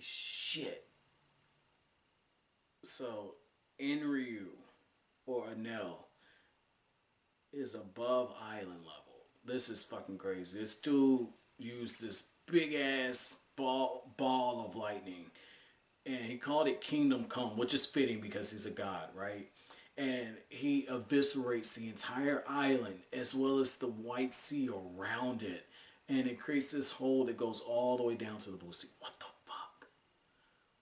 shit. So, Enryu or Enel is above island level. This is fucking crazy. This dude used this big ass ball of lightning, and he called it Kingdom Come, which is fitting because he's a god, right? And he eviscerates the entire island as well as the white sea around it, and it creates this hole that goes all the way down to the blue sea. What the fuck?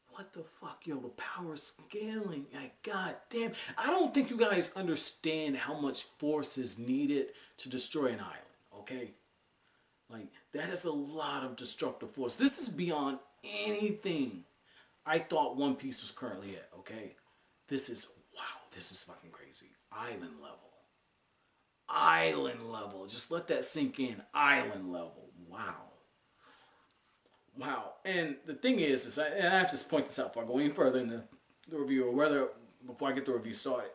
What the fuck, yo? The power scaling, like, god damn. I don't think you guys understand how much force is needed to destroy an island, okay? Like, that is a lot of destructive force. This is beyond anything I thought One Piece was currently at, okay? This is, wow, this is fucking crazy. Island level. Island level. Just let that sink in. Island level. Wow. Wow. And the thing is and I have to point this out before I go any further in the review, or whether before I get the review started.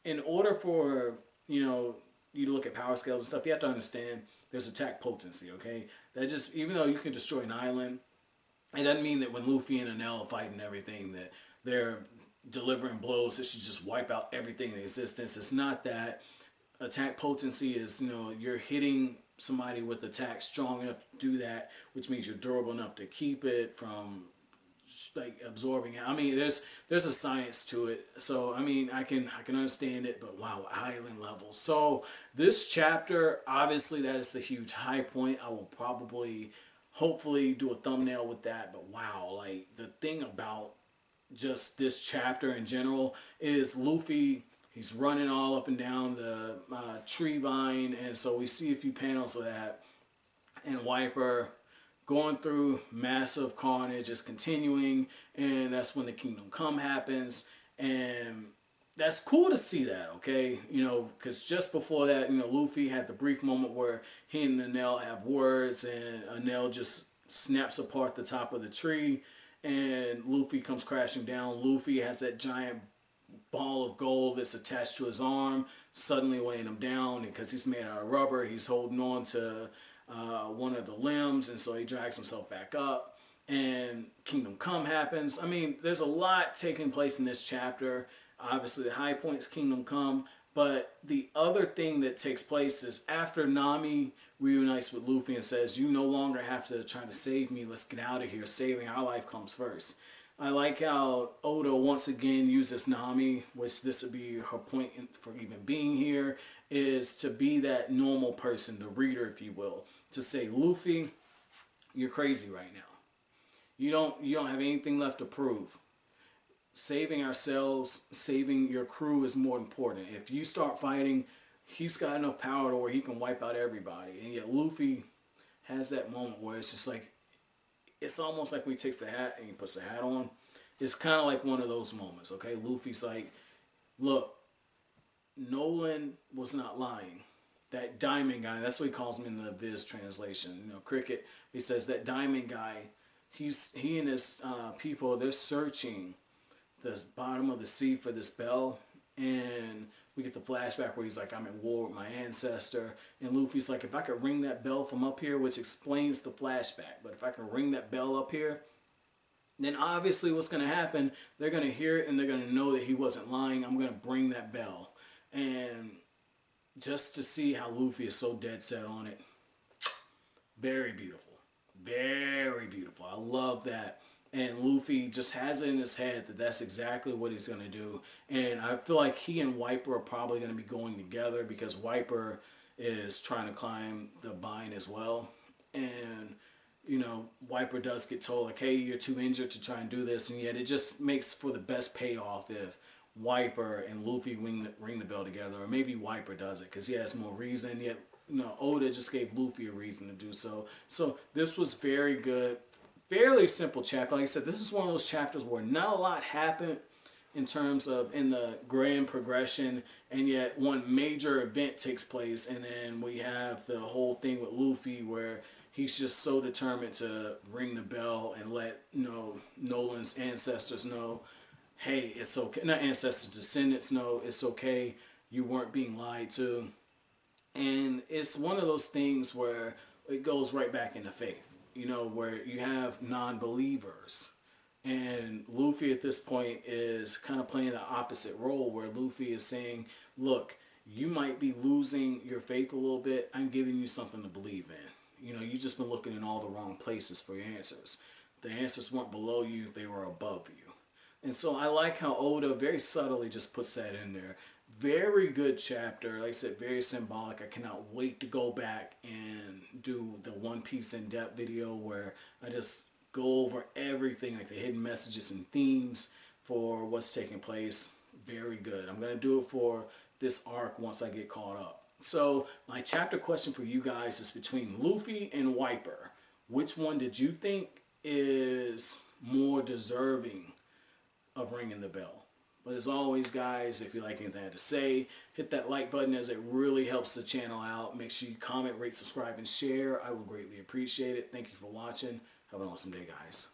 In order for, you to look at power scales and stuff, you have to understand there's attack potency, okay? That just, even though you can destroy an island, it doesn't mean that when Luffy and Enel fight and everything that they're delivering blows that should just wipe out everything in existence. It's not that. Attack potency is, you're hitting somebody with attack strong enough to do that, which means you're durable enough to keep it from like absorbing it. I mean, there's a science to it. So I mean, I can understand it, but wow, island level. So this chapter, obviously, that is the huge high point. I will probably, hopefully, do a thumbnail with that. But wow, like the thing about just this chapter in general is Luffy. He's running all up and down the tree vine, and so we see a few panels of that. And Wiper going through massive carnage is continuing, and that's when the Kingdom Come happens, and that's cool to see that, okay? Because just before that, Luffy had the brief moment where he and Enel have words, and Enel just snaps apart the top of the tree, and Luffy comes crashing down. Luffy has that giant ball of gold that's attached to his arm, suddenly weighing him down because he's made out of rubber. He's holding on to one of the limbs, and so he drags himself back up. And Kingdom Come happens. I mean, there's a lot taking place in this chapter. Obviously, the high point is Kingdom Come, but the other thing that takes place is after Nami reunites with Luffy and says, "You no longer have to try to save me. Let's get out of here. Saving our life comes first." I like how Oda once again uses Nami, which this would be her point for even being here, is to be that normal person, the reader, if you will, to say, Luffy, you're crazy right now. You don't have anything left to prove. Saving ourselves, saving your crew is more important. If you start fighting, he's got enough power to where he can wipe out everybody. And yet Luffy has that moment where it's just like, it's almost like when he takes the hat and he puts the hat on. It's kind of like one of those moments, okay? Luffy's like, look, Noland was not lying. That diamond guy, that's what he calls him in the Viz translation, Cricket. He says that diamond guy, he and his people, they're searching the bottom of the sea for this bell. And we get the flashback where he's like, I'm at war with my ancestor. And Luffy's like, if I could ring that bell from up here, which explains the flashback, but if I can ring that bell up here, then obviously what's going to happen, they're going to hear it and they're going to know that he wasn't lying. I'm going to bring that bell. And just to see how Luffy is so dead set on it, very beautiful. Very beautiful. I love that. And Luffy just has it in his head that that's exactly what he's going to do. And I feel like he and Wiper are probably going to be going together because Wiper is trying to climb the vine as well. And, Wiper does get told, like, hey, you're too injured to try and do this. And yet it just makes for the best payoff if Wiper and Luffy ring the bell together. Or maybe Wiper does it because he has more reason. Yet, Oda just gave Luffy a reason to do so. So this was very good. Fairly simple chapter. Like I said, this is one of those chapters where not a lot happened in terms of in the grand progression, and yet one major event takes place, and then we have the whole thing with Luffy where he's just so determined to ring the bell and let Noland's ancestors know, hey, it's okay. Not ancestors, descendants know it's okay. You weren't being lied to. And it's one of those things where it goes right back into faith. Where you have non-believers And Luffy at this point is kind of playing the opposite role, where Luffy is saying, look, you might be losing your faith a little bit. I'm giving you something to believe in. You know, you just been looking in all the wrong places for your answers. The answers weren't below you, they were above you. And so I like how Oda very subtly just puts that in there. Very good chapter. Like I said, very symbolic. I cannot wait to go back and do the One Piece in depth video where I just go over everything, like the hidden messages and themes for what's taking place. Very good. I'm going to do it for this arc once I get caught up. So my chapter question for you guys is between Luffy and Wiper. Which one did you think is more deserving of ringing the bell? But as always, guys, if you like anything I had to say, hit that like button, as it really helps the channel out. Make sure you comment, rate, subscribe, and share. I will greatly appreciate it. Thank you for watching. Have an awesome day, guys.